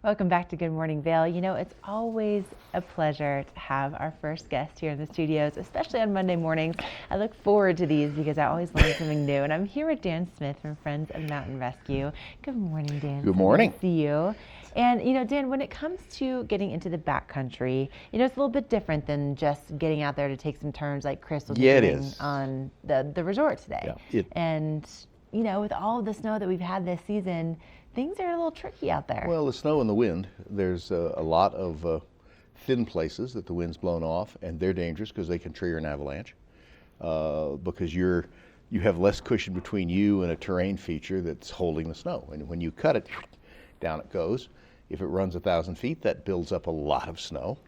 Welcome back to Good Morning Vail. You know, it's always a pleasure to have our first guest here in the studios, especially on Monday mornings. I look forward to these because I always learn something new. And I'm here with Dan Smith from Friends of Mountain Rescue. Good morning, Dan. Good morning. Good to see you. And, you know, Dan, when it comes to getting into the backcountry, you know, it's a little bit different than just getting out there to take some turns like Chris will be doing on the resort today. Yeah, and, you know, with all of the snow that we've had this season, things are a little tricky out there. Well, the snow and the wind, there's a lot of thin places that the wind's blown off, and they're dangerous because they can trigger an avalanche because you have less cushion between you and a terrain feature that's holding the snow. And when you cut it, down it goes. If it runs 1,000 feet, that builds up a lot of snow.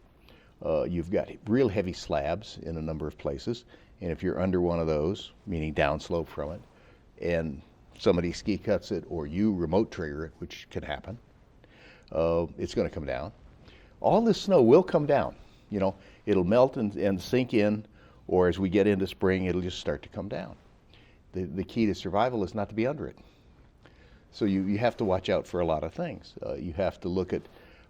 You've got real heavy slabs in a number of places, and if you're under one of those, meaning downslope from it, and somebody ski cuts it or you remote trigger it, which can happen, it's going to come down. All this snow will come down. You know, it'll melt and sink in, or as we get into spring, it'll just start to come down. The key to survival is not to be under it. So you have to watch out for a lot of things. You have to look at,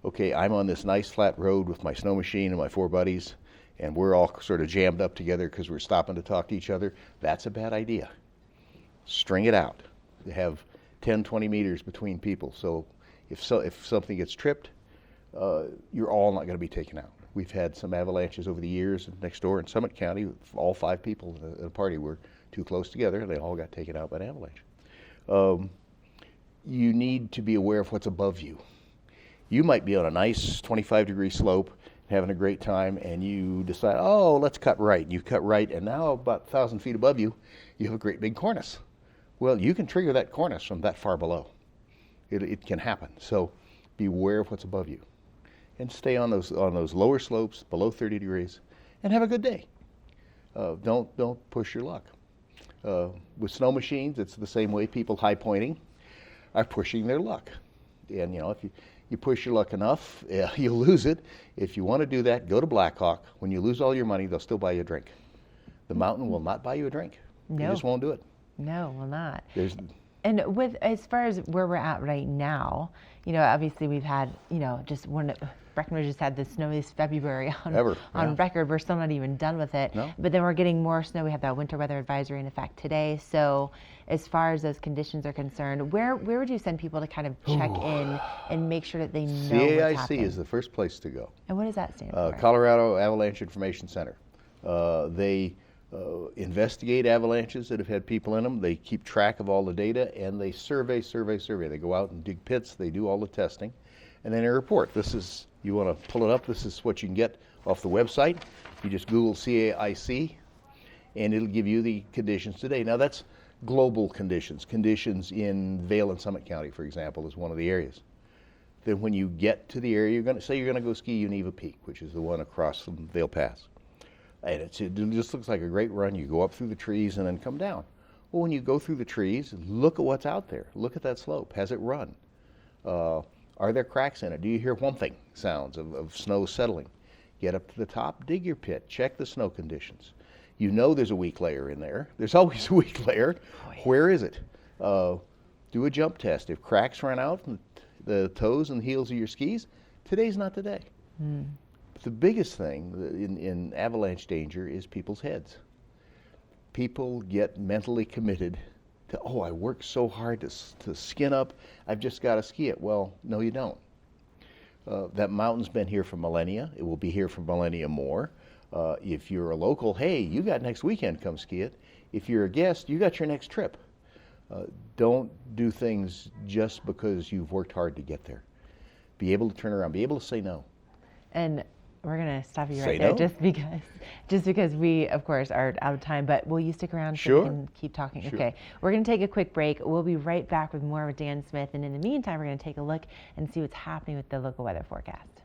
okay, I'm on this nice flat road with my snow machine and my 4 buddies, and we're all sort of jammed up together because we're stopping to talk to each other. That's a bad idea. String it out. You have 10, 20 meters between people. So if something gets tripped, you're all not going to be taken out. We've had some avalanches over the years next door in Summit County. All 5 people in a party were too close together, and they all got taken out by an avalanche. You need to be aware of what's above you. You might be on a nice 25-degree slope, having a great time, and you decide, oh, let's cut right. And you cut right, and now about 1,000 feet above you, you have a great big cornice. Well, you can trigger that cornice from that far below. It can happen. So be aware of what's above you, and stay on those lower slopes below 30 degrees, and have a good day. Don't push your luck. With snow machines, it's the same way. People high pointing are pushing their luck, and you know, if you push your luck enough, you'll lose it. If you want to do that, go to Blackhawk. When you lose all your money, they'll still buy you a drink. The mountain will not buy you a drink. No. They just won't do it. No, will not. And with as far as where we're at right now, you know, obviously we've had, you know, just one. Breckenridge just had the snowiest February on record. We're still not even done with it. No. But then we're getting more snow. We have that winter weather advisory in effect today. So as far as those conditions are concerned, where would you send people to kind of check in and make sure that they know what's happening? CAIC is the first place to go. And what does that stand for? Colorado Avalanche Information Center. They investigate avalanches that have had people in them. They keep track of all the data, and they survey. They go out and dig pits. They do all the testing, and then they report. This is, you want to pull it up, this is what you can get off the website. You just Google CAIC, and it'll give you the conditions today. Now that's global conditions. Conditions in Vail and Summit County, for example, is one of the areas. Then when you get to the area, you're going to go ski Uneva Peak, which is the one across from Vail Pass. And it just looks like a great run. You go up through the trees and then come down. Well, when you go through the trees, look at what's out there. Look at that slope. Has it run? Are there cracks in it? Do you hear whumping sounds of snow settling? Get up to the top, dig your pit, check the snow conditions. You know there's a weak layer in there. There's always a weak layer. Oh, yeah. Where is it? Do a jump test. If cracks run out from the toes and heels of your skis, today's not the day. The biggest thing in avalanche danger is people's heads. People get mentally committed to, oh, I worked so hard to skin up, I've just got to ski it. Well, no, you don't. That mountain's been here for millennia. It will be here for millennia more. If you're a local, hey, you got next weekend, come ski it. If you're a guest, you got your next trip. Don't do things just because you've worked hard to get there. Be able to turn around, be able to say no. And we're going to stop you Say right there no? just because we, of course, are out of time, but will you stick around so Sure. we can keep talking? Sure. Okay, we're going to take a quick break. We'll be right back with more with Dan Smith, and in the meantime, we're going to take a look and see what's happening with the local weather forecast.